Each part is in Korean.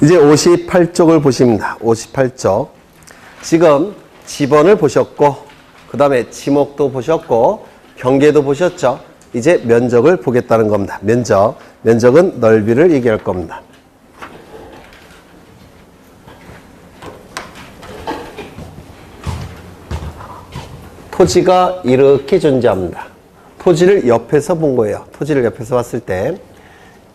이제 58쪽을 보십니다. 58쪽. 지금 지번을 보셨고, 그 다음에 지목도 보셨고, 경계도 보셨죠? 이제 면적을 보겠다는 겁니다. 면적. 면적은 넓이를 얘기할 겁니다. 토지가 이렇게 존재합니다. 토지를 옆에서 본 거예요. 토지를 옆에서 봤을 때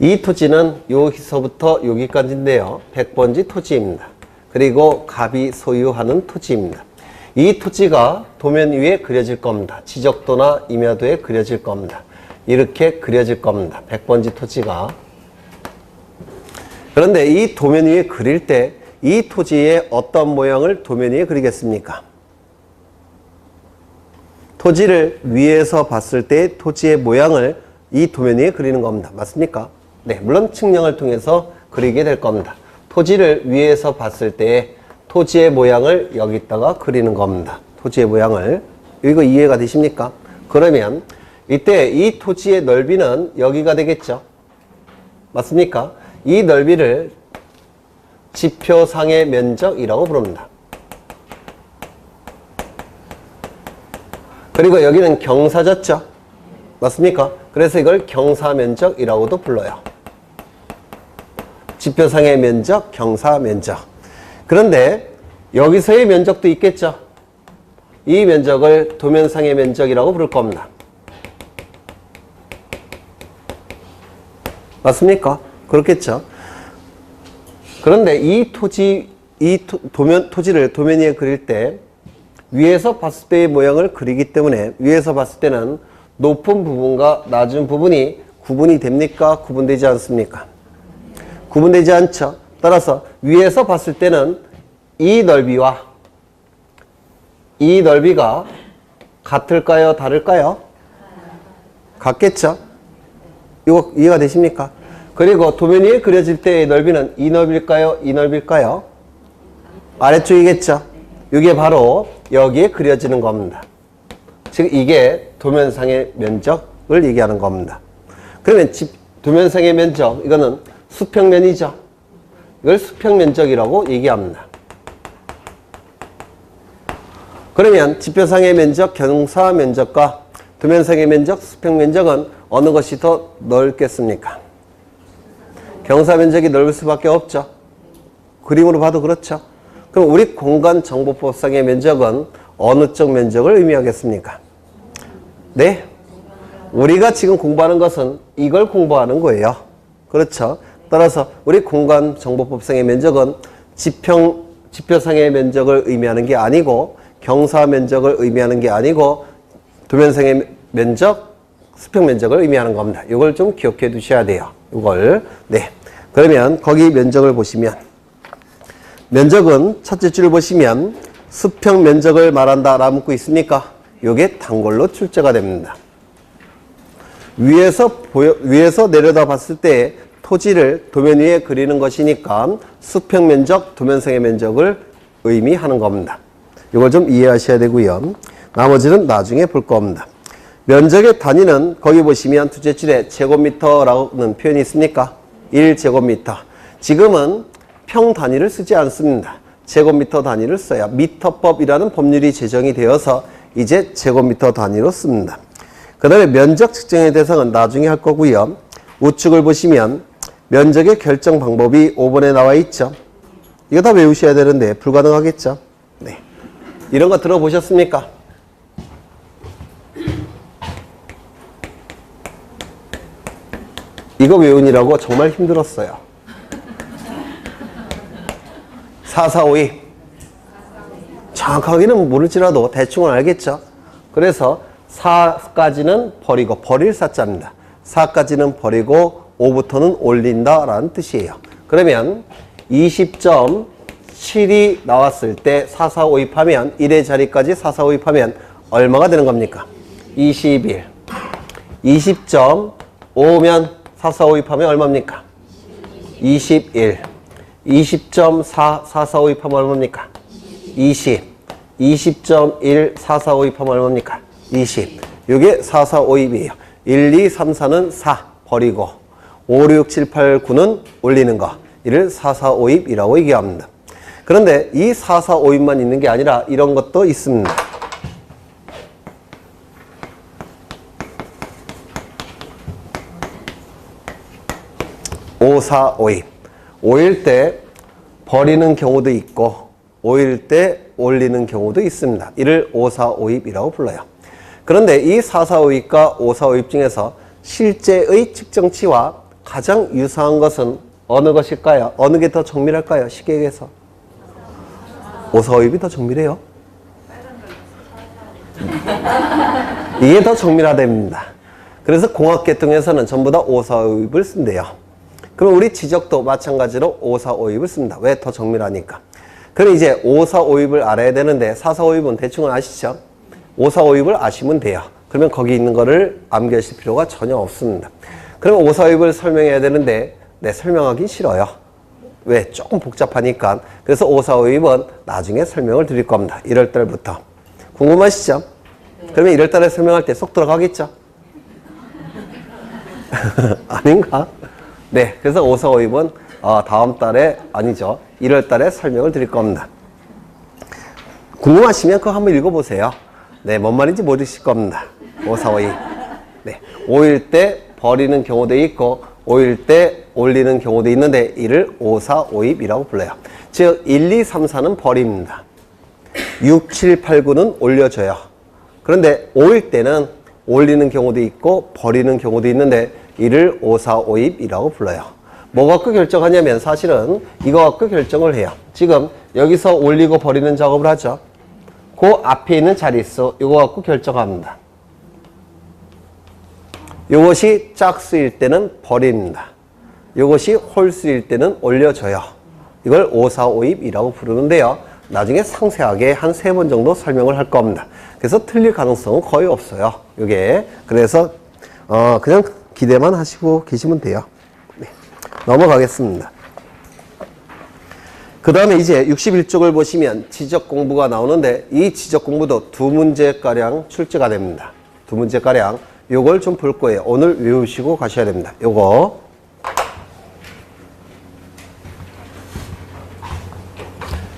이 토지는 여기서부터 여기까지인데요. 100번지 토지입니다. 그리고 갑이 소유하는 토지입니다. 이 토지가 도면 위에 그려질 겁니다. 지적도나 임야도에 그려질 겁니다. 이렇게 그려질 겁니다. 100번지 토지가. 그런데 이 도면 위에 그릴 때 이 토지의 어떤 모양을 도면 위에 그리겠습니까? 토지를 위에서 봤을 때 토지의 모양을 이 도면 위에 그리는 겁니다. 맞습니까? 네, 물론 측량을 통해서 그리게 될 겁니다. 토지를 위에서 봤을 때 토지의 모양을 여기다가 그리는 겁니다. 토지의 모양을. 이거 이해가 되십니까? 그러면 이때 이 토지의 넓이는 여기가 되겠죠? 맞습니까? 이 넓이를 지표상의 면적이라고 부릅니다. 그리고 여기는 경사졌죠? 맞습니까? 그래서 이걸 경사면적이라고도 불러요. 지표상의 면적, 경사면적. 그런데 여기서의 면적도 있겠죠? 이 면적을 도면상의 면적이라고 부를 겁니다. 맞습니까? 그렇겠죠? 그런데 이 토지, 토지를 도면 위에 그릴 때 위에서 봤을 때의 모양을 그리기 때문에 위에서 봤을 때는 높은 부분과 낮은 부분이 구분이 됩니까? 구분되지 않습니까? 구분되지 않죠. 따라서 위에서 봤을 때는 이 넓이와 이 넓이가 같을까요? 다를까요? 같겠죠? 이거 이해가 되십니까? 그리고 도면 위에 그려질 때의 넓이는 이 넓일까요? 이 넓일까요? 아래쪽이겠죠? 이게 바로 여기에 그려지는 겁니다. 즉 이게 도면상의 면적을 얘기하는 겁니다. 그러면 도면상의 면적, 이거는 수평면이죠. 이걸 수평면적이라고 얘기합니다. 그러면 지표상의 면적, 경사면적과 도면상의 면적, 수평면적은 어느 것이 더 넓겠습니까? 경사면적이 넓을 수밖에 없죠. 그림으로 봐도 그렇죠. 그럼 우리 공간정보법상의 면적은 어느 쪽 면적을 의미하겠습니까? 네? 우리가 지금 공부하는 것은 이걸 공부하는 거예요. 그렇죠? 따라서 우리 공간정보법상의 면적은 지표상의 면적을 의미하는 게 아니고 경사면적을 의미하는 게 아니고 도면상의 면적, 수평면적을 의미하는 겁니다. 이걸 좀 기억해 두셔야 돼요. 이걸. 네. 그러면 거기 면적을 보시면 면적은 첫째 줄을 보시면 수평 면적을 말한다 라고 묻고 있습니까? 이게 단골로 출제가 됩니다. 위에서 내려다 봤을 때 토지를 도면 위에 그리는 것이니까 수평 면적, 도면상의 면적을 의미하는 겁니다. 이걸 좀 이해하셔야 되고요. 나머지는 나중에 볼 겁니다. 면적의 단위는 거기 보시면 둘째 줄에 제곱미터라는 표현이 있습니까? 1제곱미터. 지금은 평 단위를 쓰지 않습니다. 제곱미터 단위를 써야 미터법이라는 법률이 제정이 되어서 이제 제곱미터 단위로 씁니다. 그 다음에 면적 측정의 대상은 나중에 할 거고요. 우측을 보시면 면적의 결정 방법이 5번에 나와 있죠. 이거 다 외우셔야 되는데 불가능하겠죠. 네. 이런 거 들어보셨습니까? 이거 외우느라고 정말 힘들었어요. 4452. 정확하게는 모를지라도 대충은 알겠죠? 그래서 4까지는 버리고, 버릴 4자입니다. 4까지는 버리고 5부터는 올린다 라는 뜻이에요. 그러면 20.7이 나왔을 때 4452 하면 1의 자리까지 4452 하면 얼마가 되는 겁니까? 21. 20.5면 4452 하면 얼마입니까? 21. 20.4 4452 하면 얼마입니까? 20. 20.1 4452 하면 얼마입니까? 20. 이게 4452이에요. 1, 2, 3, 4는 4 버리고 5, 6, 7, 8, 9는 올리는 거. 이를 4,4,5입이라고 얘기합니다. 그런데 이 4,4,5입만 있는 게 아니라 이런 것도 있습니다. 5,4,5입. 5일 때 버리는 경우도 있고 5일 때 올리는 경우도 있습니다. 이를 5,4,5입이라고 불러요. 그런데 이 4,4,5입과 5,4,5입 중에서 실제의 측정치와 가장 유사한 것은 어느 것일까요? 어느 게 더 정밀할까요? 쉽게 얘기해서 5,4,5입이 더 정밀해요. 이게 더 정밀하답니다. 그래서 공학계통에서는 전부 다 5,4,5입을 쓴대요. 그럼 우리 지적도 마찬가지로 5,4,5입을 씁니다. 왜? 더 정밀하니까. 그럼 이제 5,4,5입을 알아야 되는데 4,4,5입은 대충은 아시죠? 5,4,5입을 아시면 돼요. 그러면 거기 있는 거를 암기하실 필요가 전혀 없습니다. 그럼 5,4,5입을 설명해야 되는데 설명하기 싫어요. 왜? 조금 복잡하니까. 그래서 5,4,5입은 나중에 설명을 드릴 겁니다. 1월 달부터. 궁금하시죠? 그러면 1월 달에 설명할 때 쏙 들어가겠죠? 아닌가? 네, 그래서 5,4,5입은 다음 달에, 아니죠, 1월 달에 설명을 드릴 겁니다. 궁금하시면 그거 한번 읽어보세요. 네, 뭔 말인지 모르실 겁니다. 5,4,5입. 네, 5일 때 버리는 경우도 있고 5일 때 올리는 경우도 있는데 이를 5,4,5입이라고 불러요. 즉 1, 2, 3, 4는 버립니다. 6, 7, 8, 9는 올려줘요. 그런데 5일 때는 올리는 경우도 있고 버리는 경우도 있는데 이를 5,4,5입이라고 불러요. 뭐 갖고 결정하냐면 사실은 이거 갖고 결정을 해요. 지금 여기서 올리고 버리는 작업을 하죠. 그 앞에 있는 자릿수 이거 갖고 결정합니다. 이것이 짝수일 때는 버립니다. 이것이 홀수일 때는 올려줘요. 이걸 5,4,5입이라고 부르는데요. 나중에 상세하게 한 3번 정도 설명을 할 겁니다. 그래서 틀릴 가능성은 거의 없어요. 이게. 그래서 그냥 기대만 하시고 계시면 돼요. 네. 넘어가겠습니다. 그 다음에 이제 61쪽을 보시면 지적 공부가 나오는데 이 지적 공부도 2문제가량 출제가 됩니다. 2문제가량. 요걸 좀 볼 거예요. 오늘 외우시고 가셔야 됩니다. 요거.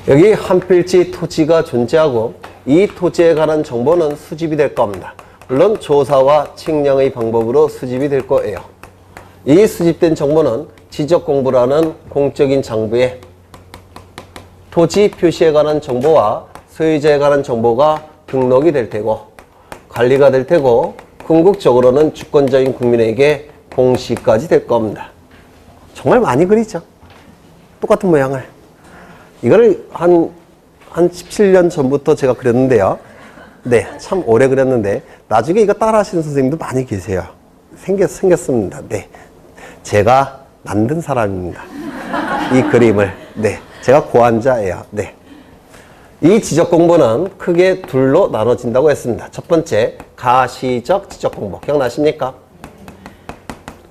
여기 한 필지 토지가 존재하고 이 토지에 관한 정보는 수집이 될 겁니다. 물론 조사와 측량의 방법으로 수집이 될 거예요. 이 수집된 정보는 지적공부라는 공적인 장부에 토지 표시에 관한 정보와 소유자에 관한 정보가 등록이 될 테고 관리가 될 테고 궁극적으로는 주권자인 국민에게 공시까지 될 겁니다. 정말 많이 그리죠. 똑같은 모양을. 이거를 한 17년 전부터 제가 그렸는데요. 네, 참 오래 그렸는데 나중에 이거 따라 하시는 선생님도 많이 계세요. 생겼습니다. 네, 제가 만든 사람입니다. 이 그림을. 네, 제가 고안자예요. 네. 이 지적 공부는 크게 둘로 나눠진다고 했습니다. 첫 번째, 가시적 지적 공부. 기억나십니까?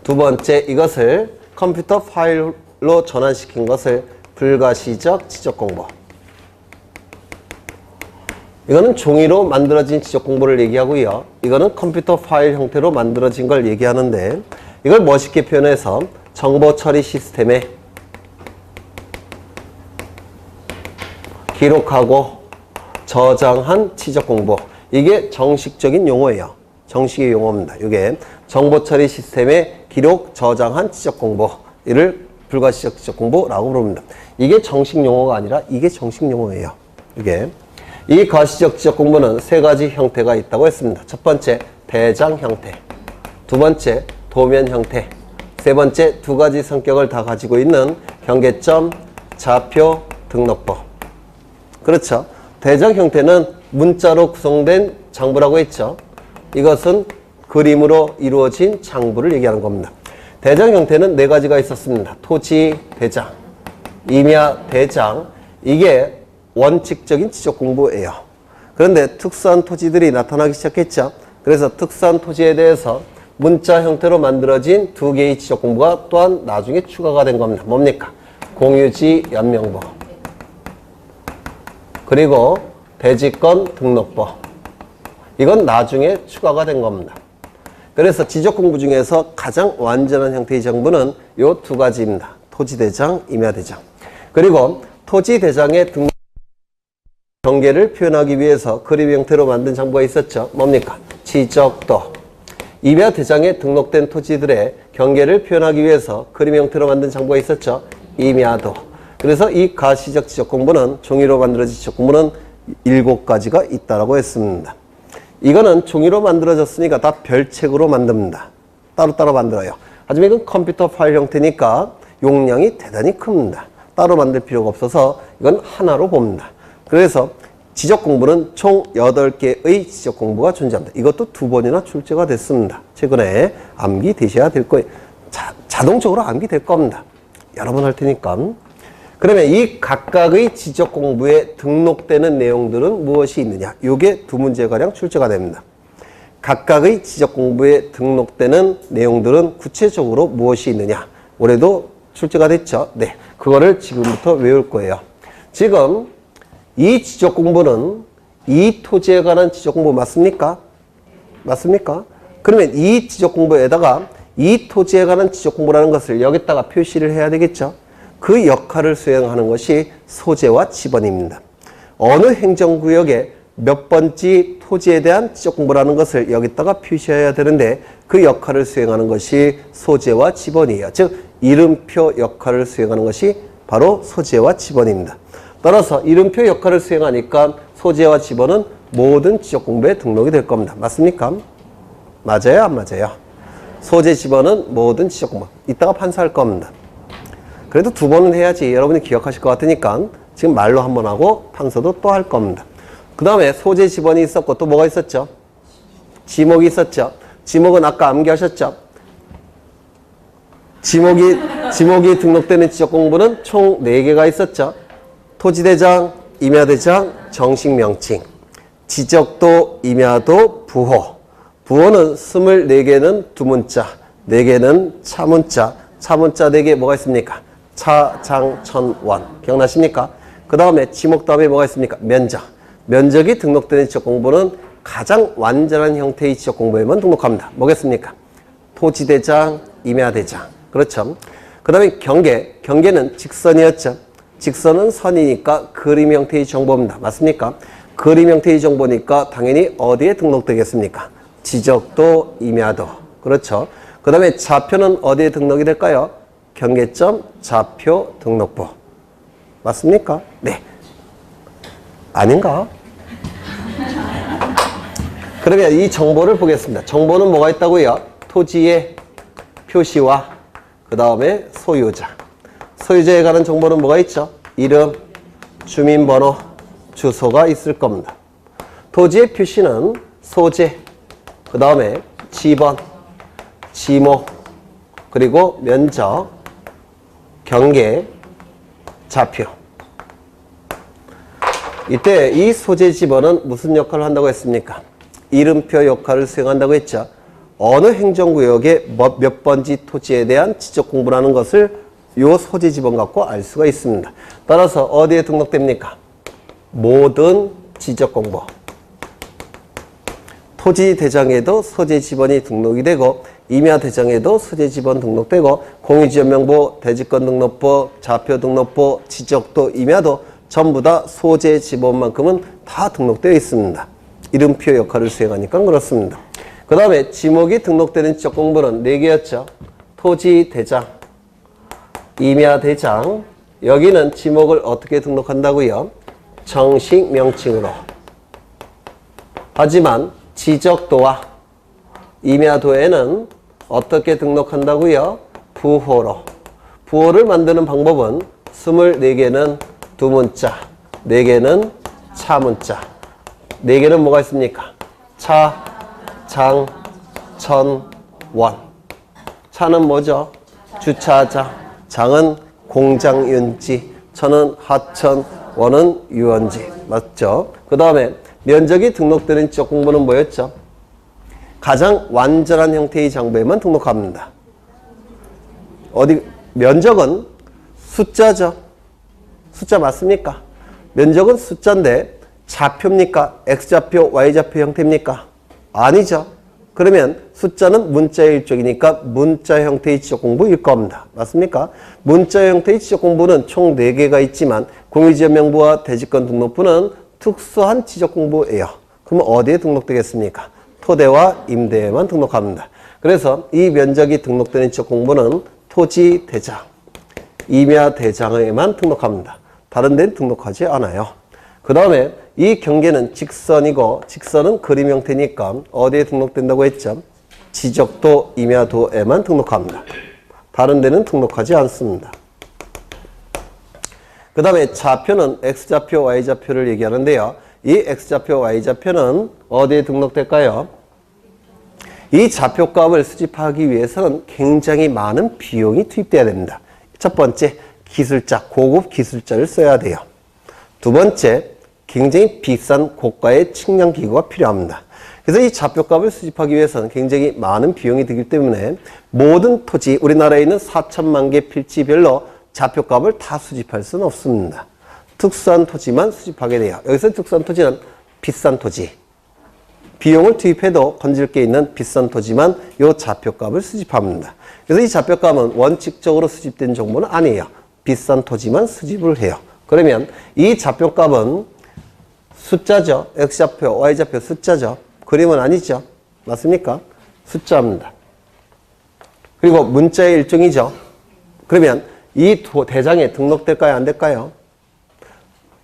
두 번째, 이것을 컴퓨터 파일로 전환시킨 것을 불가시적 지적 공부. 이거는 종이로 만들어진 지적 공부를 얘기하고요. 이거는 컴퓨터 파일 형태로 만들어진 걸 얘기하는데 이걸 멋있게 표현해서 정보 처리 시스템에 기록하고 저장한 지적 공부. 이게 정식적인 용어예요. 정식의 용어입니다. 이게 정보 처리 시스템에 기록, 저장한 지적 공부. 이를 불가시적 지적 공부라고 부릅니다. 이게 정식 용어가 아니라 이게 정식 용어예요. 이게. 이 가시적 지적 공부는 3가지 형태가 있다고 했습니다. 첫 번째, 대장 형태. 두 번째, 도면 형태. 세 번째, 2가지 성격을 다 가지고 있는 경계점, 좌표, 등록부. 그렇죠. 대장 형태는 문자로 구성된 장부라고 했죠. 이것은 그림으로 이루어진 장부를 얘기하는 겁니다. 대장 형태는 4가지가 있었습니다. 토지 대장, 임야 대장. 이게 원칙적인 지적 공부예요. 그런데 특수한 토지들이 나타나기 시작했죠. 그래서 특수한 토지에 대해서 문자 형태로 만들어진 2개의 지적 공부가 또한 나중에 추가가 된 겁니다. 뭡니까? 공유지 연명부. 그리고 대지권 등록부. 이건 나중에 추가가 된 겁니다. 그래서 지적 공부 중에서 가장 완전한 형태의 정부는 이 2가지입니다. 토지대장, 임야대장. 그리고 토지대장의 등록 경계를 표현하기 위해서 그림 형태로 만든 장부가 있었죠. 뭡니까? 지적도. 임야대장에 등록된 토지들의 경계를 표현하기 위해서 그림 형태로 만든 장부가 있었죠. 임야도. 그래서 이 가시적 지적공부는 종이로 만들어진 지적공부는 7가지가 있다라고 했습니다. 이거는 종이로 만들어졌으니까 다 별책으로 만듭니다. 따로따로 만들어요. 하지만 이건 컴퓨터 파일 형태니까 용량이 대단히 큽니다. 따로 만들 필요가 없어서 이건 하나로 봅니다. 그래서 지적공부는 총 8개의 지적공부가 존재합니다. 이것도 2번이나 출제가 됐습니다. 최근에 암기되셔야 될 거예요. 자동적으로 암기될 겁니다. 여러 번 할 테니까. 그러면 이 각각의 지적공부에 등록되는 내용들은 무엇이 있느냐? 이게 2문제가량 출제가 됩니다. 각각의 지적공부에 등록되는 내용들은 구체적으로 무엇이 있느냐? 올해도 출제가 됐죠? 네, 그거를 지금부터 외울 거예요. 지금 이 지적공부는 이 토지에 관한 지적공부 맞습니까? 맞습니까? 그러면 이 지적공부에다가 이 토지에 관한 지적공부라는 것을 여기다가 표시를 해야 되겠죠? 그 역할을 수행하는 것이 소재와 지번입니다. 어느 행정구역에 몇 번지 토지에 대한 지적공부라는 것을 여기다가 표시해야 되는데 그 역할을 수행하는 것이 소재와 지번이에요. 즉 이름표 역할을 수행하는 것이 바로 소재와 지번입니다. 따라서 이름표 역할을 수행하니까 소재와 지번은 모든 지적공부에 등록이 될 겁니다. 맞습니까? 맞아요? 안 맞아요? 소재 지번은 모든 지적공부. 이따가 판사할 겁니다. 그래도 2번은 해야지 여러분이 기억하실 것 같으니까 지금 말로 한 번 하고 판서도 또 할 겁니다. 그 다음에 소재 지번이 있었고 또 뭐가 있었죠? 지목이 있었죠. 지목은 아까 암기하셨죠? 지목이 등록되는 지적공부는 총 4개가 있었죠. 토지대장, 임야대장, 정식명칭, 지적도, 임야도, 부호. 부호는 24개는 두문자, 4개는 차문자, 차문자 4개 뭐가 있습니까? 차, 장, 천, 원. 기억나십니까? 그 다음에 지목 다음에 뭐가 있습니까? 면적. 면적이 등록되는 지적공부는 가장 완전한 형태의 지적공부에만 등록합니다. 뭐겠습니까? 토지대장, 임야대장. 그렇죠. 그 다음에 경계. 경계는 직선이었죠. 직선은 선이니까 그림 형태의 정보입니다. 맞습니까? 그림 형태의 정보니까 당연히 어디에 등록되겠습니까? 지적도, 임야도. 그렇죠. 그 다음에 좌표는 어디에 등록이 될까요? 경계점, 좌표, 등록부. 맞습니까? 네. 아닌가? 그러면 이 정보를 보겠습니다. 정보는 뭐가 있다고요? 토지의 표시와 그 다음에 소유자. 소유자에 관한 정보는 뭐가 있죠? 이름, 주민번호, 주소가 있을 겁니다. 토지의 표시는 소재, 그 다음에 지번, 지목, 그리고 면적, 경계, 좌표. 이때 이 소재 지번은 무슨 역할을 한다고 했습니까? 이름표 역할을 수행한다고 했죠. 어느 행정구역에 몇 번지 토지에 대한 지적공부라는 것을 이 소재 지번 갖고 알 수가 있습니다. 따라서 어디에 등록됩니까? 모든 지적공부. 토지대장에도 소재 지번이 등록이 되고 임야대장에도 소재 지번 등록되고 공유지역명부, 대지권 등록부, 좌표 등록부, 지적도, 임야도 전부 다 소재 지번만큼은 다 등록되어 있습니다. 이름표 역할을 수행하니까 그렇습니다. 그 다음에 지목이 등록되는 지적공부는 4개였죠. 토지대장, 임야대장. 여기는 지목을 어떻게 등록한다고요? 정식 명칭으로. 하지만 지적도와 임야도에는 어떻게 등록한다고요? 부호로. 부호를 만드는 방법은 24개는 두문자, 4개는 차문자. 4개는 뭐가 있습니까? 차, 장, 천, 원. 차는 뭐죠? 주차장. 장은 공장윤지. 천은 하천, 원은 유원지. 맞죠? 그 다음에 면적이 등록되는 지적공부는 뭐였죠? 가장 완전한 형태의 장부에만 등록합니다. 면적은 숫자죠. 숫자 맞습니까? 면적은 숫자인데 좌표입니까? X좌표, Y좌표 형태입니까? 아니죠. 그러면 숫자는 문자의 일종이니까 문자 형태의 지적공부일 겁니다. 맞습니까? 문자 형태의 지적 공부는 총 4개가 있지만 공유지역명부와 대지권 등록부는 특수한 지적 공부예요. 그럼 어디에 등록되겠습니까? 토대와 임대에만 등록합니다. 그래서 이 면적이 등록되는 지적 공부는 토지 대장, 임야 대장에만 등록합니다. 다른 데는 등록하지 않아요. 그 다음에 이 경계는 직선이고 직선은 그림 형태니까 어디에 등록된다고 했죠? 지적도, 임야도에만 등록합니다. 다른 데는 등록하지 않습니다. 그 다음에 좌표는 X좌표, Y좌표를 얘기하는데요. 이 X좌표, Y좌표는 어디에 등록될까요? 이 좌표값을 수집하기 위해서는 굉장히 많은 비용이 투입돼야 됩니다. 첫 번째, 기술자, 고급 기술자를 써야 돼요. 두 번째, 굉장히 비싼 고가의 측량 기구가 필요합니다. 그래서 이 좌표값을 수집하기 위해서는 굉장히 많은 비용이 들기 때문에 모든 토지, 우리나라에 있는 4천만 개 필지별로 좌표값을 다 수집할 수는 없습니다. 특수한 토지만 수집하게 돼요. 여기서 특수한 토지는 비싼 토지. 비용을 투입해도 건질 게 있는 비싼 토지만 이 좌표값을 수집합니다. 그래서 이 좌표값은 원칙적으로 수집된 정보는 아니에요. 비싼 토지만 수집을 해요. 그러면 이 좌표값은 숫자죠. X좌표, Y좌표 숫자죠. 그림은 아니죠. 맞습니까? 숫자입니다. 그리고 문자의 일종이죠. 그러면 이 대장에 등록될까요? 안 될까요?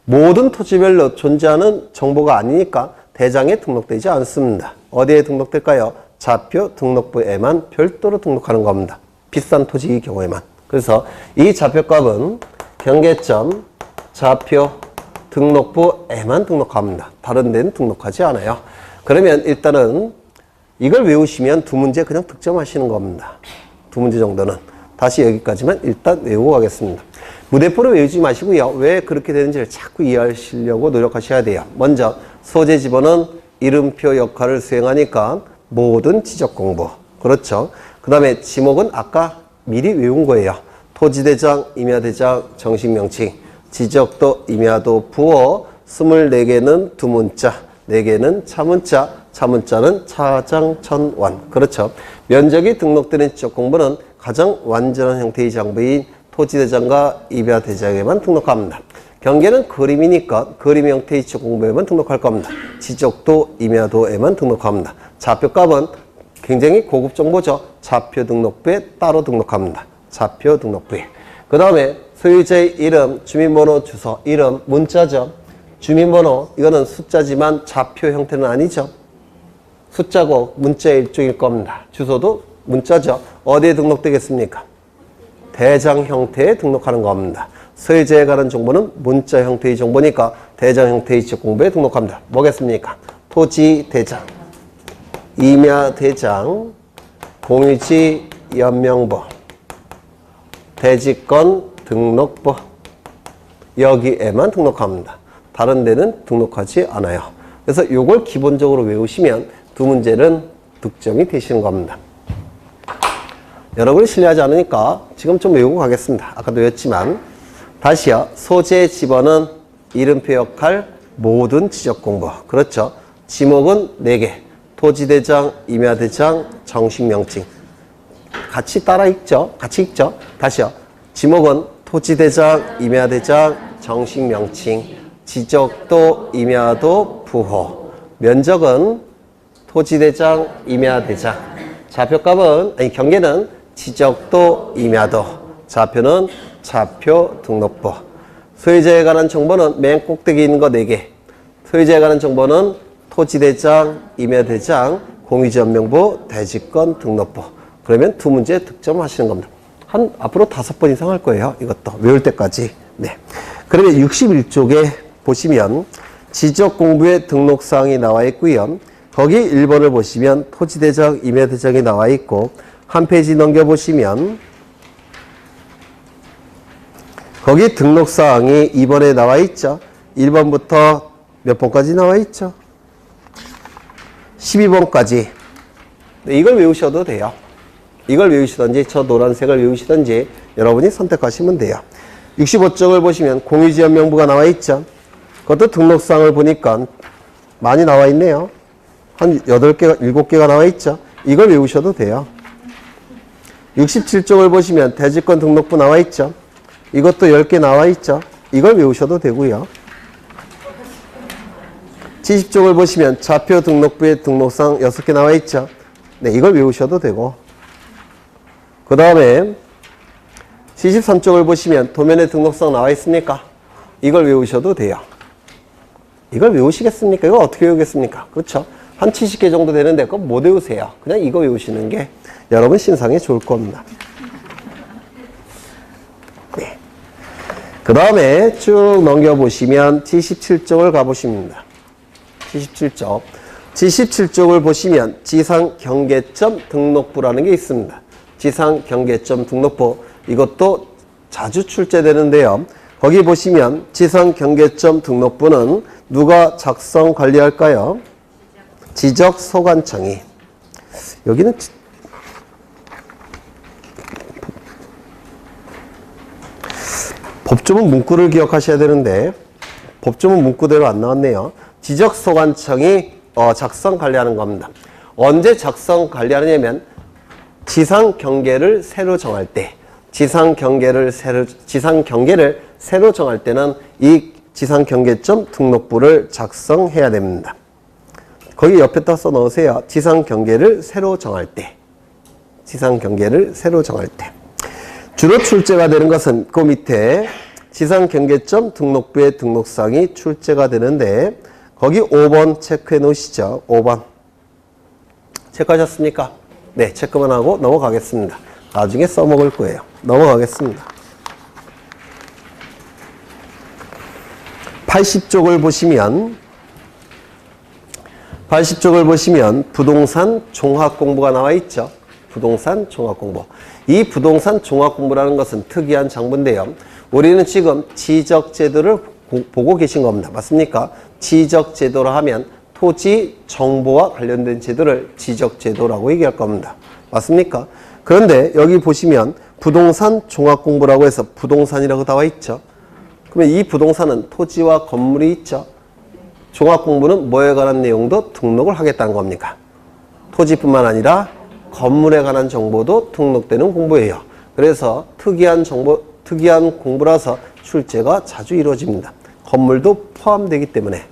모든 토지별로 존재하는 정보가 아니니까 대장에 등록되지 않습니다. 어디에 등록될까요? 좌표 등록부에만 별도로 등록하는 겁니다. 비싼 토지의 경우에만. 그래서 이 좌표값은 경계점 좌표 등록부에만 등록합니다. 다른 데는 등록하지 않아요. 그러면 일단은 이걸 외우시면 두 문제 그냥 득점하시는 겁니다. 두 문제 정도는. 다시 여기까지만 일단 외우고 가겠습니다. 무대표로 외우지 마시고요. 왜 그렇게 되는지를 자꾸 이해하시려고 노력하셔야 돼요. 먼저 소재 지번은 이름표 역할을 수행하니까 모든 지적 공부. 그렇죠. 그 다음에 지목은 아까 미리 외운 거예요. 토지대장, 임야대장, 정식명칭, 지적도, 임야도, 부호, 24개는 두문자, 4개는 차문자, 차문자는 차장천원. 그렇죠. 면적이 등록되는 지적 공부는 가장 완전한 형태의 장부인 토지대장과 임야대장에만 등록합니다. 경계는 그림이니까 그림 형태의 지적 공부에만 등록할 겁니다. 지적도, 임야도에만 등록합니다. 좌표값은 굉장히 고급 정보죠. 좌표 등록부에 따로 등록합니다. 좌표 등록부에. 그 다음에 소유자의 이름, 주민번호, 주소, 이름, 문자죠. 주민번호, 이거는 숫자지만 좌표 형태는 아니죠. 숫자고 문자의 일종일 겁니다. 주소도 문자죠. 어디에 등록되겠습니까? 대장 형태에 등록하는 겁니다. 소유자에 관한 정보는 문자 형태의 정보니까 대장 형태의 지적 공부에 등록합니다. 뭐겠습니까? 토지 대장, 임야 대장, 공유지 연명부, 대지권 등록부, 여기에만 등록합니다. 다른 데는 등록하지 않아요. 그래서 이걸 기본적으로 외우시면 두 문제는 득점이 되시는 겁니다. 여러분이 신뢰하지 않으니까 지금 좀 외우고 가겠습니다. 아까도 외웠지만 다시요. 소재 지번은 이름표 역할 모든 지적 공부. 그렇죠. 지목은 4개. 토지대장, 임야대장, 정식명칭. 같이 따라 읽죠. 같이 읽죠. 다시요. 지목은 토지대장, 임야대장, 정식명칭, 지적도, 임야도, 부호. 면적은 토지대장, 임야대장. 좌표값은, 아니, 경계는 지적도, 임야도. 좌표는 좌표 등록부. 소유자에 관한 정보는 맨 꼭대기 있는 거 4개. 소유자에 관한 정보는 토지대장, 임야대장, 공유지연명부, 대지권 등록부. 그러면 두 문제 득점하시는 겁니다. 한 앞으로 5번 이상 할 거예요. 이것도 외울 때까지. 네. 그러면 61쪽에 보시면 지적 공부의 등록사항이 나와 있고요. 거기 1번을 보시면 토지대장, 임야대장이 나와 있고 한 페이지 넘겨보시면 거기 등록사항이 2번에 나와 있죠. 1번부터 몇 번까지 나와 있죠? 12번까지. 네, 이걸 외우셔도 돼요. 이걸 외우시든지 저 노란색을 외우시든지 여러분이 선택하시면 돼요. 65쪽을 보시면 공유지연명부가 나와 있죠. 그것도 등록사항을 보니까 많이 나와 있네요. 한 8개가, 7개가 나와 있죠. 이걸 외우셔도 돼요. 67쪽을 보시면 대지권 등록부 나와 있죠. 이것도 10개 나와 있죠. 이걸 외우셔도 되고요. 70쪽을 보시면 좌표 등록부의 등록상 6개 나와 있죠. 네, 이걸 외우셔도 되고. 그 다음에 73쪽을 보시면 도면의 등록상 나와 있습니까? 이걸 외우셔도 돼요. 이걸 외우시겠습니까? 이거 어떻게 외우겠습니까? 그렇죠? 한 70개 정도 되는데 그거 못 외우세요. 그냥 이거 외우시는 게 여러분 신상에 좋을 겁니다. 네. 그 다음에 쭉 넘겨보시면 77쪽을 가보십니다. 77쪽. 77쪽을 보시면 지상경계점 등록부라는 게 있습니다. 지상경계점 등록부. 이것도 자주 출제되는데요. 거기 보시면 지상경계점 등록부는 누가 작성 관리할까요? 지적소관청이. 여기는 법조문 문구를 기억하셔야 되는데 법조문 문구대로 안 나왔네요. 지적소관청이 작성 관리하는 겁니다. 언제 작성 관리하느냐면 지상경계를 새로 정할 때, 지상경계를 새로 정할 때는 이 지상경계점 등록부를 작성해야 됩니다. 거기 옆에다 써 넣으세요. 지상경계를 새로 정할 때. 지상경계를 새로 정할 때. 주로 출제가 되는 것은 그 밑에 지상경계점 등록부의 등록상이 출제가 되는데 거기 5번 체크해 놓으시죠. 5번. 체크하셨습니까? 네, 체크만 하고 넘어가겠습니다. 나중에 써먹을 거예요. 넘어가겠습니다. 80쪽을 보시면 부동산 종합공부가 나와 있죠. 부동산 종합공부. 이 부동산 종합공부라는 것은 특이한 장부인데요. 우리는 지금 지적제도를 보고 계신 겁니다. 맞습니까? 지적제도로 하면 토지 정보와 관련된 제도를 지적제도라고 얘기할 겁니다. 맞습니까? 그런데 여기 보시면 부동산 종합공부라고 해서 부동산이라고 나와 있죠. 그러면 이 부동산은 토지와 건물이 있죠. 종합공부는 뭐에 관한 내용도 등록을 하겠다는 겁니까? 토지뿐만 아니라 건물에 관한 정보도 등록되는 공부예요. 그래서 특이한 공부라서 출제가 자주 이루어집니다. 건물도 포함되기 때문에.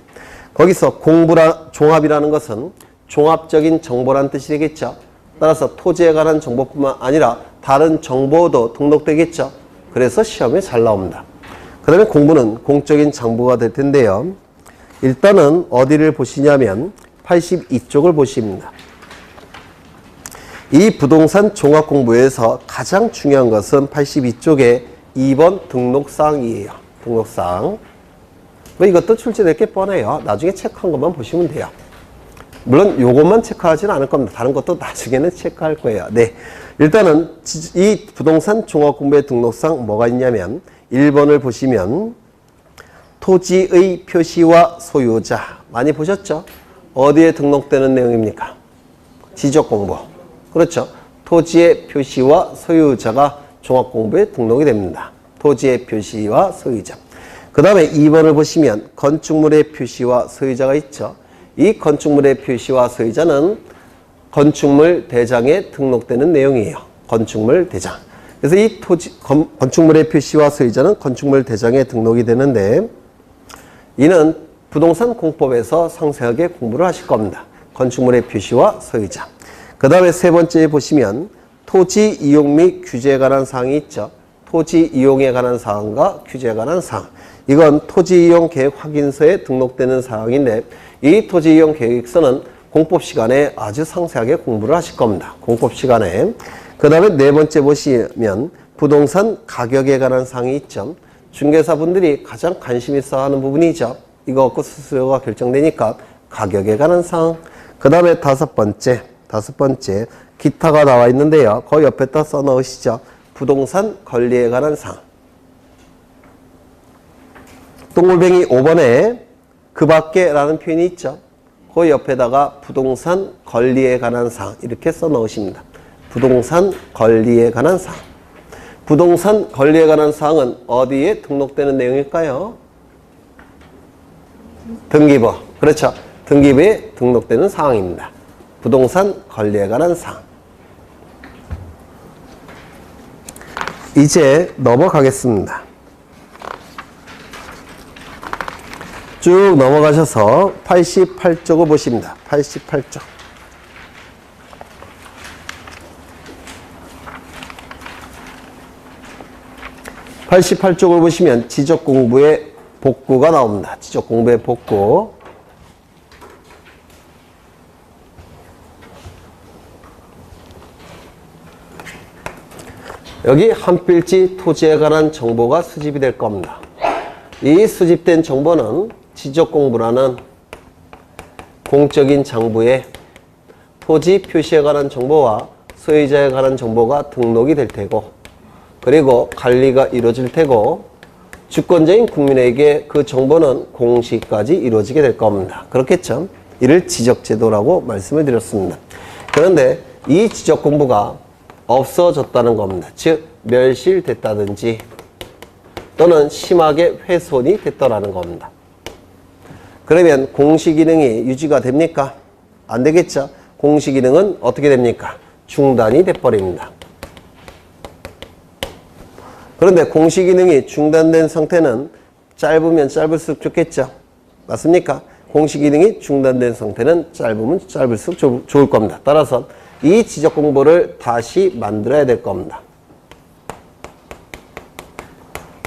거기서 종합이라는 것은 종합적인 정보란 뜻이 되겠죠. 따라서 토지에 관한 정보뿐만 아니라 다른 정보도 등록되겠죠. 그래서 시험에 잘 나옵니다. 그 다음에 공부는 공적인 장부가 될 텐데요. 일단은 어디를 보시냐면 82쪽을 보십니다. 이 부동산 종합공부에서 가장 중요한 것은 82쪽에 2번 등록사항이에요. 등록사항. 뭐 이것도 출제될 게 뻔해요. 나중에 체크한 것만 보시면 돼요. 물론 요것만 체크하지는 않을 겁니다. 다른 것도 나중에는 체크할 거예요. 네. 일단은 이 부동산 종합공부의 등록상 뭐가 있냐면 1번을 보시면 토지의 표시와 소유자. 많이 보셨죠? 어디에 등록되는 내용입니까? 지적공부. 그렇죠. 토지의 표시와 소유자가 종합공부에 등록이 됩니다. 토지의 표시와 소유자. 그 다음에 2번을 보시면 건축물의 표시와 소유자가 있죠. 이 건축물의 표시와 소유자는 건축물 대장에 등록되는 내용이에요. 건축물 대장. 그래서 이 건축물의 표시와 소유자는 건축물 대장에 등록이 되는데 이는 부동산 공법에서 상세하게 공부를 하실 겁니다. 건축물의 표시와 소유자. 그 다음에 세 번째에 보시면 토지 이용 및 규제에 관한 사항이 있죠. 토지 이용에 관한 사항과 규제에 관한 사항. 이건 토지 이용 계획 확인서에 등록되는 사항인데 이 토지 이용 계획서는 공법 시간에 아주 상세하게 공부를 하실 겁니다. 공법 시간에. 그 다음에 네 번째 보시면 부동산 가격에 관한 사항이 있죠. 중개사분들이 가장 관심 있어 하는 부분이죠. 이거 없고 수수료가 결정되니까 가격에 관한 사항. 그 다음에 다섯 번째 기타가 나와 있는데요. 그 옆에다 써 넣으시죠. 부동산 권리에 관한 사항. 동글뱅이 5번에 그 밖에 라는 표현이 있죠. 그 옆에다가 부동산 권리에 관한 사항 이렇게 써 넣으십니다. 부동산 권리에 관한 사항. 부동산 권리에 관한 사항은 어디에 등록되는 내용일까요? 등기부. 그렇죠. 등기부에 등록되는 사항입니다. 부동산 권리에 관한 사항. 이제 넘어가겠습니다. 쭉 넘어가셔서 88쪽을 보십니다. 88쪽. 88쪽을 보시면 지적공부의 복구가 나옵니다. 지적공부의 복구. 여기 한필지 토지에 관한 정보가 수집이 될 겁니다. 이 수집된 정보는 지적공부라는 공적인 장부에 토지 표시에 관한 정보와 소유자에 관한 정보가 등록이 될 테고, 그리고 관리가 이루어질 테고, 주권자인 국민에게 그 정보는 공시까지 이루어지게 될 겁니다. 그렇겠죠? 이를 지적제도라고 말씀을 드렸습니다. 그런데 이 지적공부가 없어졌다는 겁니다. 즉 멸실됐다든지 또는 심하게 훼손이 됐더라는 겁니다. 그러면 공시기능이 유지가 됩니까? 안 되겠죠? 공시기능은 어떻게 됩니까? 중단이 돼버립니다. 그런데 공시기능이 중단된 상태는 짧으면 짧을수록 좋겠죠? 맞습니까? 공시기능이 중단된 상태는 짧으면 짧을수록 좋을 겁니다. 따라서 이 지적공부를 다시 만들어야 될 겁니다.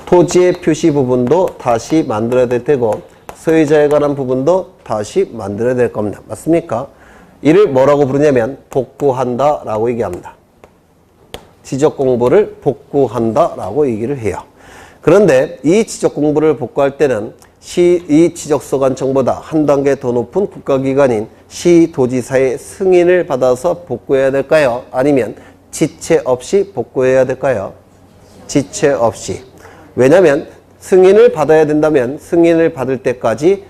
토지의 표시 부분도 다시 만들어야 될 테고, 소유자에 관한 부분도 다시 만들어야 될 겁니다. 맞습니까? 이를 뭐라고 부르냐면 복구한다 라고 얘기합니다. 지적공부를 복구한다 라고 얘기를 해요. 그런데 이 지적공부를 복구할 때는 이 지적소 관청보다 한 단계 더 높은 국가기관인 시도지사의 승인을 받아서 복구해야 될까요? 아니면 지체 없이 복구해야 될까요? 지체 없이. 왜냐하면 승인을 받아야 된다면 승인을 받을 때까지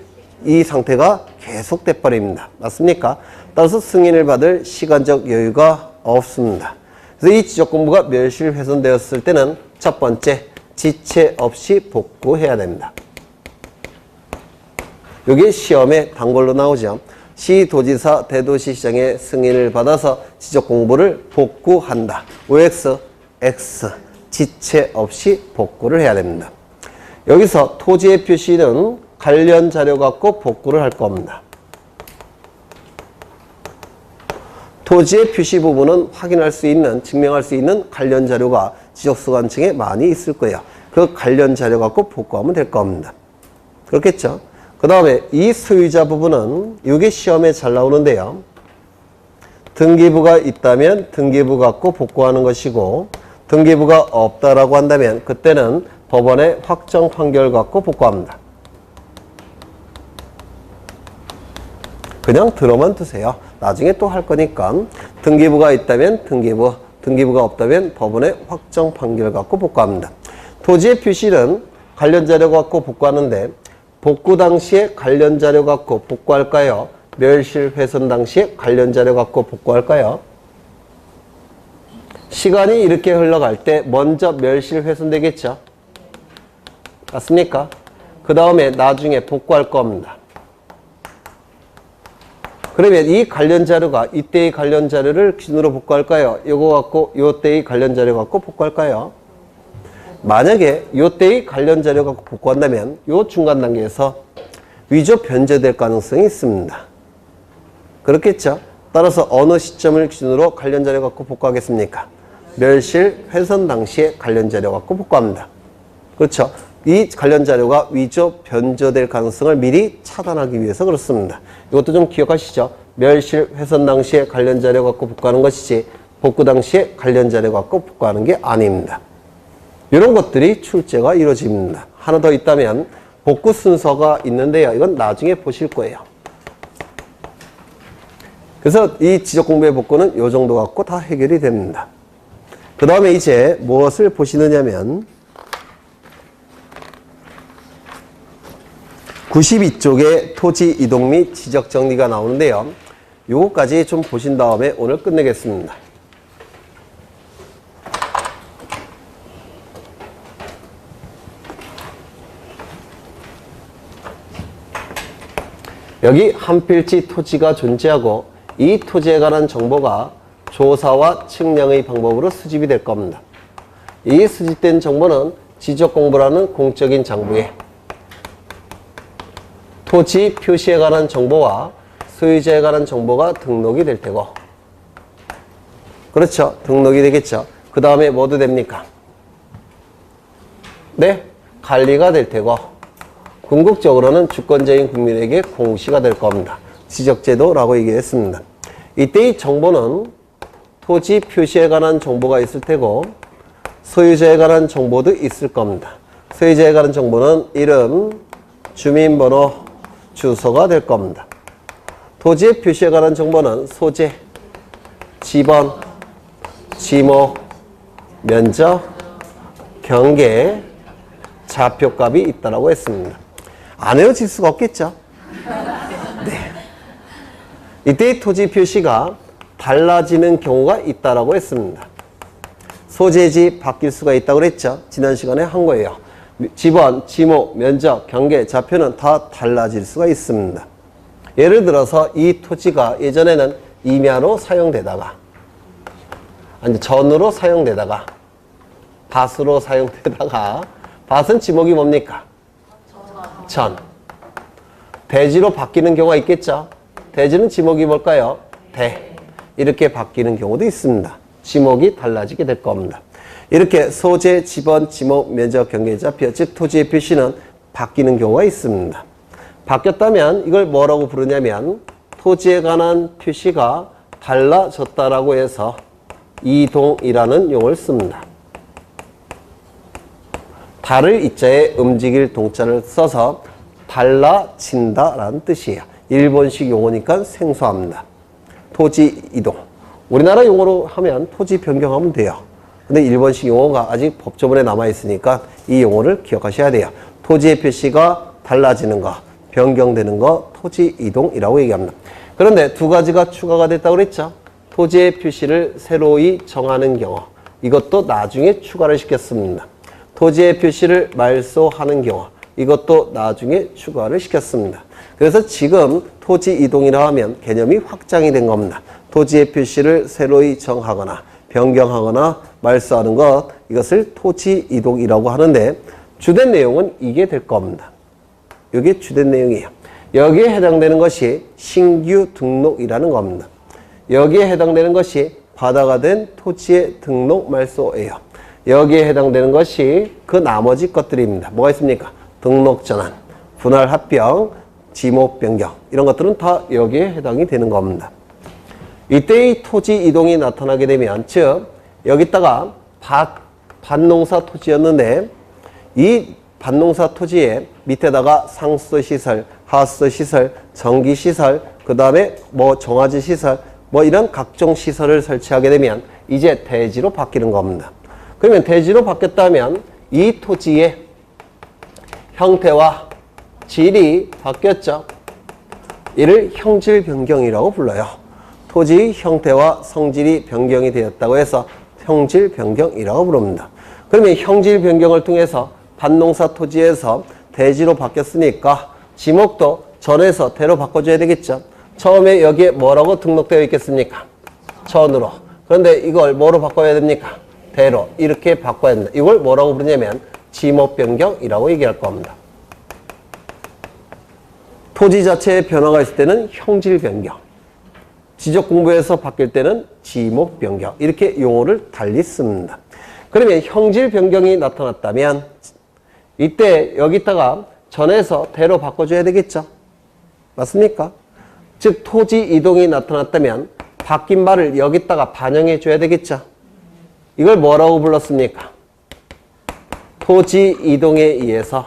이 상태가 계속돼 버립니다. 맞습니까? 따라서 승인을 받을 시간적 여유가 없습니다. 그래서 이 지적공부가 멸실훼손되었을 때는 첫 번째, 지체 없이 복구해야 됩니다. 여기 시험에 단골로 나오죠. 시도지사 대도시시장의 승인을 받아서 지적공부를 복구한다. OX, X, 지체 없이 복구를 해야 됩니다. 여기서 토지의 표시는 관련 자료 갖고 복구를 할 겁니다. 토지의 표시 부분은 확인할 수 있는, 증명할 수 있는 관련 자료가 지적소관청에 많이 있을 거예요. 그 관련 자료 갖고 복구하면 될 겁니다. 그렇겠죠? 그 다음에 이 소유자 부분은 이게 시험에 잘 나오는데요. 등기부가 있다면 등기부 갖고 복구하는 것이고, 등기부가 없다라고 한다면 그때는 법원의 확정 판결 갖고 복구합니다. 그냥 들어만 두세요. 나중에 또 할 거니까. 등기부가 있다면 등기부, 등기부가 없다면 법원의 확정 판결 갖고 복구합니다. 토지의 표시는 관련 자료 갖고 복구하는데, 복구 당시에 관련 자료 갖고 복구할까요? 멸실훼손 당시에 관련 자료 갖고 복구할까요? 시간이 이렇게 흘러갈 때 먼저 멸실훼손되겠죠? 맞습니까? 그 다음에 나중에 복구할 겁니다. 그러면 이 관련 자료가 이때의 관련 자료를 기준으로 복구할까요? 이거 갖고 이때의 관련 자료 갖고 복구할까요? 만약에 이때의 관련 자료 갖고 복구한다면 이 중간 단계에서 위조 변제될 가능성이 있습니다. 그렇겠죠? 따라서 어느 시점을 기준으로 관련 자료 갖고 복구하겠습니까? 멸실훼손 당시에 관련 자료 갖고 복구합니다. 그렇죠? 이 관련 자료가 위조 변조될 가능성을 미리 차단하기 위해서 그렇습니다. 이것도 좀 기억하시죠? 멸실훼손 당시에 관련 자료 갖고 복구하는 것이지 복구 당시에 관련 자료 갖고 복구하는 게 아닙니다. 이런 것들이 출제가 이루어집니다. 하나 더 있다면 복구 순서가 있는데요. 이건 나중에 보실 거예요. 그래서 이 지적공부의 복구는 이 정도 갖고 다 해결이 됩니다. 그 다음에 이제 무엇을 보시느냐면 92쪽에 토지 이동 및 지적 정리가 나오는데요. 요거까지 좀 보신 다음에 오늘 끝내겠습니다. 여기 한 필지 토지가 존재하고 이 토지에 관한 정보가 조사와 측량의 방법으로 수집이 될 겁니다. 이 수집된 정보는 지적공부라는 공적인 장부에 토지 표시에 관한 정보와 소유자에 관한 정보가 등록이 될 테고, 그렇죠. 등록이 되겠죠. 그 다음에 뭐도 됩니까? 네, 관리가 될 테고, 궁극적으로는 주권자인 국민에게 공시가 될 겁니다. 지적제도라고 얘기했습니다. 이때의 정보는 토지 표시에 관한 정보가 있을 테고, 소유자에 관한 정보도 있을 겁니다. 소유자에 관한 정보는 이름, 주민번호, 주소가 될 겁니다. 토지의 표시에 관한 정보는 소재, 지번, 지목, 면적, 경계, 좌표값이 있다고 했습니다. 안 외워질 수가 없겠죠? 네. 이때 토지 표시가 달라지는 경우가 있다고 했습니다. 소재지 바뀔 수가 있다고 그랬죠? 지난 시간에 한 거예요. 지번, 지목, 면적, 경계, 좌표는 다 달라질 수가 있습니다. 예를 들어서 이 토지가 예전에는 임야로 사용되다가, 아니 전으로 사용되다가, 밭으로 사용되다가, 밭은 지목이 뭡니까? 전. 대지로 바뀌는 경우가 있겠죠? 대지는 지목이 뭘까요? 대. 이렇게 바뀌는 경우도 있습니다. 지목이 달라지게 될 겁니다. 이렇게 소재, 지번, 지목, 면적, 경계, 좌표, 즉 토지의 표시는 바뀌는 경우가 있습니다. 바뀌었다면 이걸 뭐라고 부르냐면 토지에 관한 표시가 달라졌다라고 해서 이동이라는 용어를 씁니다. 달을 이자에 움직일 동자를 써서 달라진다라는 뜻이에요. 일본식 용어니까 생소합니다. 토지 이동. 우리나라 용어로 하면 토지 변경하면 돼요. 근데 일본식 용어가 아직 법조문에 남아있으니까 이 용어를 기억하셔야 돼요. 토지의 표시가 달라지는 거, 변경되는 거, 토지 이동이라고 얘기합니다. 그런데 두 가지가 추가가 됐다고 그랬죠. 토지의 표시를 새로이 정하는 경우, 이것도 나중에 추가를 시켰습니다. 토지의 표시를 말소하는 경우, 이것도 나중에 추가를 시켰습니다. 그래서 지금 토지 이동이라 하면 개념이 확장이 된 겁니다. 토지의 표시를 새로이 정하거나 변경하거나 말소하는 것, 이것을 토지 이동이라고 하는데 주된 내용은 이게 될 겁니다. 이게 주된 내용이에요. 여기에 해당되는 것이 신규 등록이라는 겁니다. 여기에 해당되는 것이 바다가 된 토지의 등록 말소예요. 여기에 해당되는 것이 그 나머지 것들입니다. 뭐가 있습니까? 등록 전환, 분할 합병, 지목 변경, 이런 것들은 다 여기에 해당이 되는 겁니다. 이때의 토지 이동이 나타나게 되면, 즉 여기다가 밭농사 토지였는데 이 밭농사 토지에 밑에다가 상수도 시설, 하수도 시설, 전기 시설, 그 다음에 뭐 정화지 시설, 뭐 이런 각종 시설을 설치하게 되면 이제 대지로 바뀌는 겁니다. 그러면 대지로 바뀌었다면 이 토지의 형태와 질이 바뀌었죠. 이를 형질 변경이라고 불러요. 토지의 형태와 성질이 변경이 되었다고 해서 형질 변경이라고 부릅니다. 그러면 형질 변경을 통해서 밭농사 토지에서 대지로 바뀌었으니까 지목도 전에서 대로 바꿔줘야 되겠죠. 처음에 여기에 뭐라고 등록되어 있겠습니까? 전으로. 그런데 이걸 뭐로 바꿔야 됩니까? 대로. 이렇게 바꿔야 됩니다. 이걸 뭐라고 부르냐면 지목 변경이라고 얘기할 겁니다. 토지 자체에 변화가 있을 때는 형질 변경, 지적 공부에서 바뀔 때는 지목 변경, 이렇게 용어를 달리 씁니다. 그러면 형질 변경이 나타났다면 이때 여기다가 전에서 대로 바꿔줘야 되겠죠. 맞습니까? 즉 토지 이동이 나타났다면 바뀐 바를 여기다가 반영해 줘야 되겠죠. 이걸 뭐라고 불렀습니까? 토지 이동에 의해서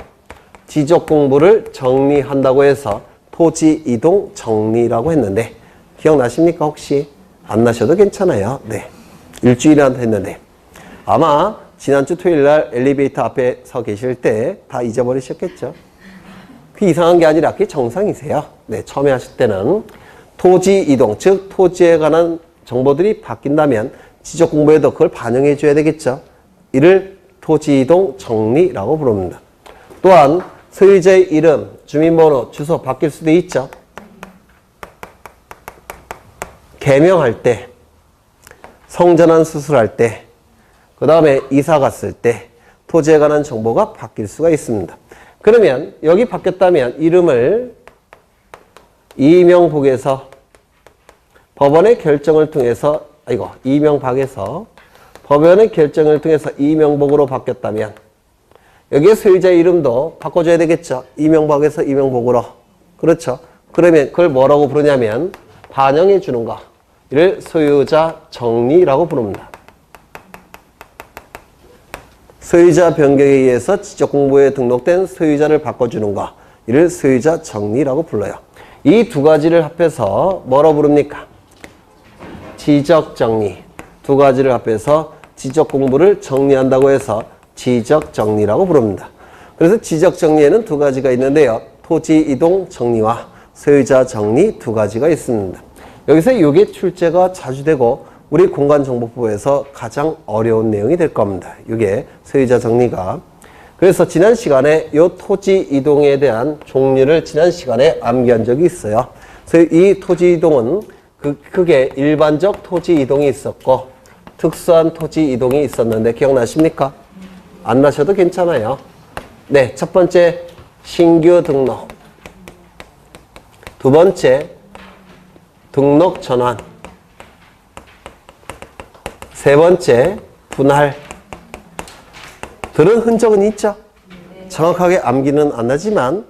지적 공부를 정리한다고 해서 토지 이동 정리라고 했는데 기억나십니까? 혹시 안 나셔도 괜찮아요. 네, 일주일에 한 했는데 아마 지난주 토요일날 엘리베이터 앞에 서 계실 때 다 잊어버리셨겠죠? 그 이상한 게 아니라 그게 정상이세요. 네, 처음에 하실 때는 토지 이동, 즉 토지에 관한 정보들이 바뀐다면 지적 공부에도 그걸 반영해 줘야 되겠죠. 이를 토지 이동 정리라고 부릅니다. 또한 소유자의 이름, 주민번호, 주소 바뀔 수도 있죠. 개명할 때, 성전환 수술할 때, 그 다음에 이사 갔을 때 토지에 관한 정보가 바뀔 수가 있습니다. 그러면 여기 바뀌었다면 이름을 이명복에서 법원의 결정을 통해서 이명박에서 법원의 결정을 통해서 이명복으로 바뀌었다면 여기에 소유자 이름도 바꿔줘야 되겠죠. 이명박에서 이명복으로. 그렇죠. 그러면 그걸 뭐라고 부르냐면 반영해 주는 거. 이를 소유자 정리라고 부릅니다. 소유자 변경에 의해서 지적공부에 등록된 소유자를 바꿔주는 거. 이를 소유자 정리라고 불러요. 이 두 가지를 합해서 뭐라고 부릅니까? 지적정리. 두 가지를 합해서 지적공부를 정리한다고 해서 지적정리라고 부릅니다. 그래서 지적정리에는 두 가지가 있는데요. 토지이동 정리와 소유자 정리 두 가지가 있습니다. 여기서 이게 출제가 자주 되고 우리 공간정보법에서 가장 어려운 내용이 될 겁니다. 이게 소유자 정리가. 그래서 지난 시간에 이 토지이동에 대한 종류를 지난 시간에 암기한 적이 있어요. 그래서 이 토지이동은 그게 일반적 토지이동이 있었고 특수한 토지이동이 있었는데 기억나십니까? 안 나셔도 괜찮아요. 네, 첫 번째 신규 등록, 두 번째 등록 전환, 세 번째 분할. 들은 흔적은 있죠? 정확하게 암기는 안 나지만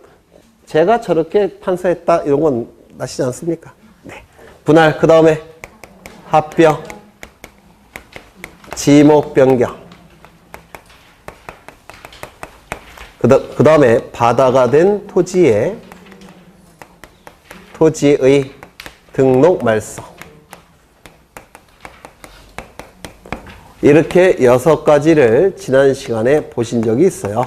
제가 저렇게 판사했다 이런 건 나시지 않습니까? 네. 분할, 그 다음에 합병, 지목 변경, 그 다음에 바다가 된 토지의 등록 말소. 이렇게 6가지를 지난 시간에 보신 적이 있어요.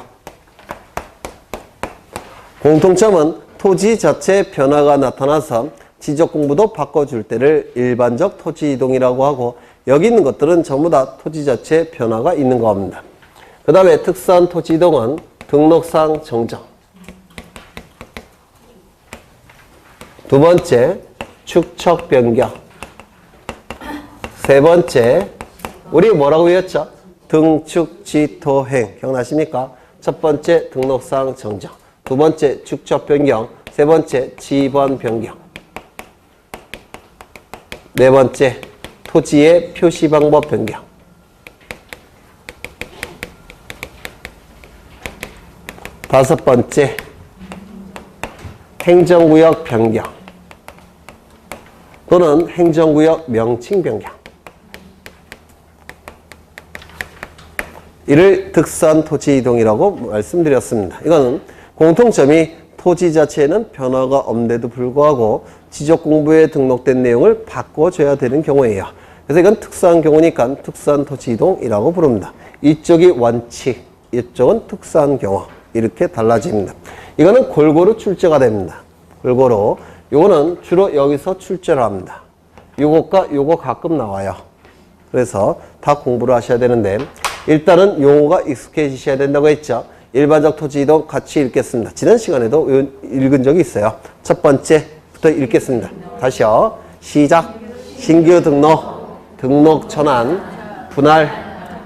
공통점은 토지 자체 변화가 나타나서 지적공부도 바꿔줄 때를 일반적 토지이동이라고 하고 여기 있는 것들은 전부 다 토지 자체 변화가 있는 겁니다. 그 다음에 특수한 토지이동은 등록상 정정, 두 번째 축척 변경, 세 번째 우리 뭐라고 외웠죠? 등축지토행. 기억나십니까? 첫 번째 등록상 정정, 두 번째 축척 변경, 세 번째 지번 변경, 네 번째 토지의 표시 방법 변경, 다섯 번째 행정구역 변경 또는 행정구역 명칭 변경. 이를 특수한 토지이동이라고 말씀드렸습니다. 이거는 공통점이 토지 자체에는 변화가 없는데도 불구하고 지적공부에 등록된 내용을 바꿔줘야 되는 경우예요. 그래서 이건 특수한 경우니까 특수한 토지이동이라고 부릅니다. 이쪽이 원칙, 이쪽은 특수한 경우. 이렇게 달라집니다. 이거는 골고루 출제가 됩니다. 골고루. 요거는 주로 여기서 출제를 합니다. 요것과 요거 가끔 나와요. 그래서 다 공부를 하셔야 되는데 일단은 용어가 익숙해지셔야 된다고 했죠. 일반적 토지이동 같이 읽겠습니다. 지난 시간에도 읽은 적이 있어요. 첫 번째부터 읽겠습니다. 다시요. 시작. 신규 등록 전환, 분할,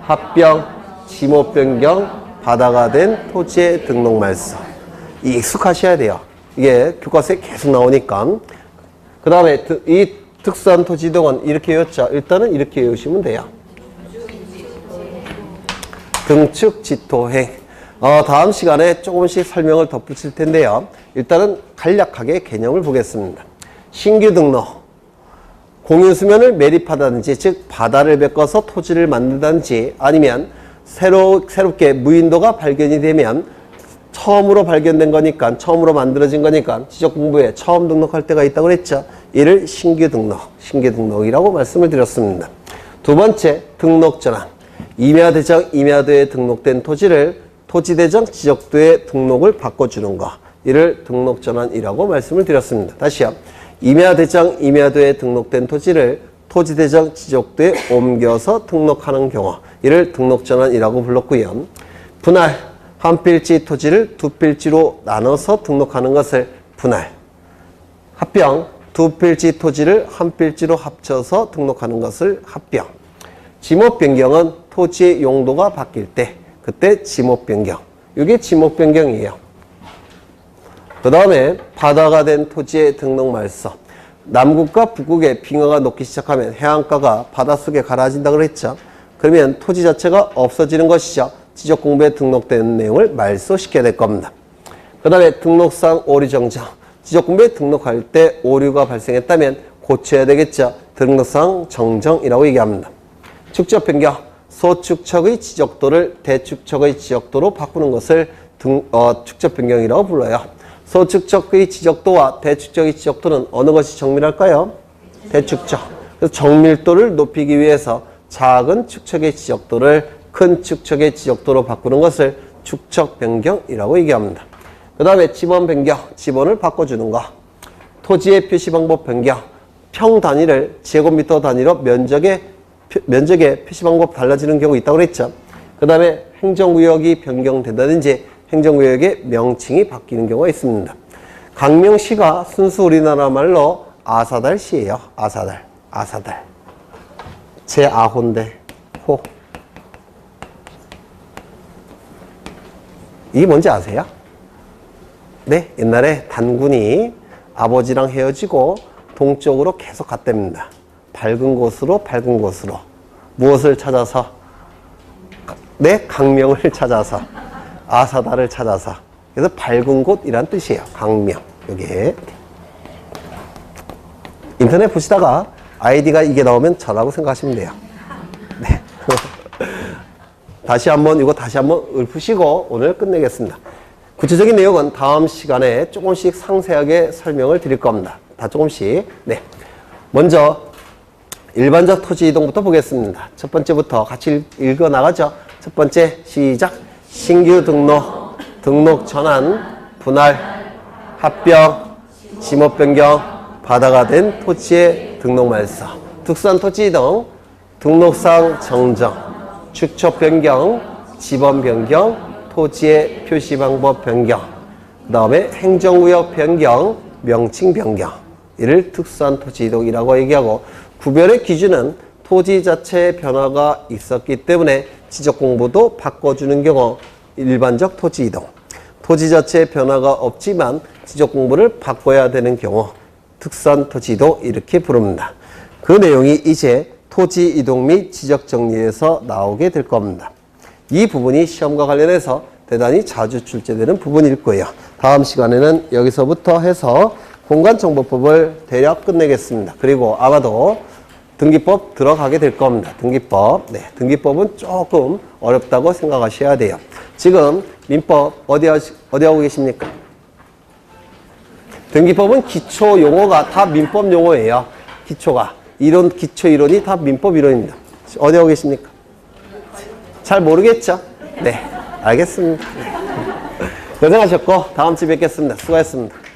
합병, 지목 변경, 바다가 된 토지의 등록 말소. 익숙하셔야 돼요. 이게 교과서에 계속 나오니까. 그 다음에 이 특수한 토지이동은 이렇게 외웠죠. 일단은 이렇게 외우시면 돼요. 등축지토행. 다음 시간에 조금씩 설명을 덧붙일 텐데요. 일단은 간략하게 개념을 보겠습니다. 신규 등록. 공유수면을 매립하다든지 즉 바다를 메꿔서 토지를 만든다든지 아니면 새롭게 무인도가 발견이 되면 처음으로 발견된 거니까 처음으로 만들어진 거니까 지적공부에 처음 등록할 때가 있다고 그랬죠. 이를 신규 등록이라고 말씀을 드렸습니다. 두 번째 등록전환. 임야대장, 임야도에 등록된 토지를 토지대장 지적도에 등록을 바꿔주는 거. 이를 등록전환이라고 말씀을 드렸습니다. 다시요. 임야대장, 임야도에 등록된 토지를 토지대장 지적도에 옮겨서 등록하는 경우. 이를 등록전환이라고 불렀고요. 분할, 한 필지 토지를 두 필지로 나눠서 등록하는 것을 분할. 합병, 두 필지 토지를 한 필지로 합쳐서 등록하는 것을 합병. 지목 변경은 토지의 용도가 바뀔 때 그때 지목 변경. 이게 지목 변경이에요. 그 다음에 바다가 된 토지의 등록 말소. 남국과 북국에 빙하가 녹기 시작하면 해안가가 바닷속에 가라앉는다 그랬죠. 그러면 토지 자체가 없어지는 것이죠. 지적공부에 등록된 내용을 말소시켜야 될 겁니다. 그 다음에 등록상 오류 정정. 지적공부에 등록할 때 오류가 발생했다면 고쳐야 되겠죠. 등록상 정정이라고 얘기합니다. 축적 변경. 소축척의 지적도를 대축척의 지적도로 바꾸는 것을 축적 변경이라고 불러요. 소축척의 지적도와 대축척의 지적도는 어느 것이 정밀할까요? 대축척. 그래서 정밀도를 높이기 위해서 작은 축척의 지적도를 큰 축척의 지적도로 바꾸는 것을 축척 변경이라고 얘기합니다. 그 다음에 지번 변경, 지번을 바꿔주는 거. 토지의 표시 방법 변경, 평 단위를 제곱미터 단위로 면적의 표시 방법 달라지는 경우 있다고 그랬죠. 그 다음에 행정구역이 변경된다든지 행정구역의 명칭이 바뀌는 경우가 있습니다. 강명시가 순수 우리나라 말로 아사달시예요. 아사달. 아사달. 제아호인데 호. 이게 뭔지 아세요? 네, 옛날에 단군이 아버지랑 헤어지고 동쪽으로 계속 갔답니다. 밝은 곳으로 밝은 곳으로. 무엇을 찾아서? 네, 강명을 찾아서. 아사달을 찾아서. 그래서 밝은 곳이란 뜻이에요. 강명. 여기에. 인터넷 보시다가 아이디가 이게 나오면 저라고 생각하시면 돼요. 네. 다시 한번 읊으시고 오늘 끝내겠습니다. 구체적인 내용은 다음 시간에 조금씩 상세하게 설명을 드릴 겁니다. 다 조금씩. 네. 먼저 일반적 토지 이동부터 보겠습니다. 첫 번째부터 같이 읽어 나가죠. 첫 번째 시작. 신규 등록, 등록 전환, 분할, 합병, 지목 변경, 바다가 된 토지의 등록 말소, 특수한 토지 이동, 등록상 정정, 축척 변경, 지번 변경, 토지의 표시 방법 변경, 그 다음에 행정구역 변경, 명칭 변경. 이를 특수한 토지 이동이라고 얘기하고, 구별의 기준은 토지 자체의 변화가 있었기 때문에 지적 공부도 바꿔주는 경우 일반적 토지 이동. 토지 자체의 변화가 없지만 지적 공부를 바꿔야 되는 경우 특수한 토지 이동 이렇게 부릅니다. 그 내용이 이제 토지 이동 및 지적 정리에서 나오게 될 겁니다. 이 부분이 시험과 관련해서 대단히 자주 출제되는 부분일 거예요. 다음 시간에는 여기서부터 해서 공간정보법을 대략 끝내겠습니다. 그리고 아마도 등기법 들어가게 될 겁니다. 등기법. 네, 등기법은 조금 어렵다고 생각하셔야 돼요. 지금 민법 어디 하고 계십니까? 등기법은 기초 용어가 다 민법 용어예요. 기초가. 이론, 기초 이론이 다 민법 이론입니다. 어디 하고 계십니까? 잘 모르겠죠? 네, 알겠습니다. 네. 고생하셨고 다음 주에 뵙겠습니다. 수고하셨습니다.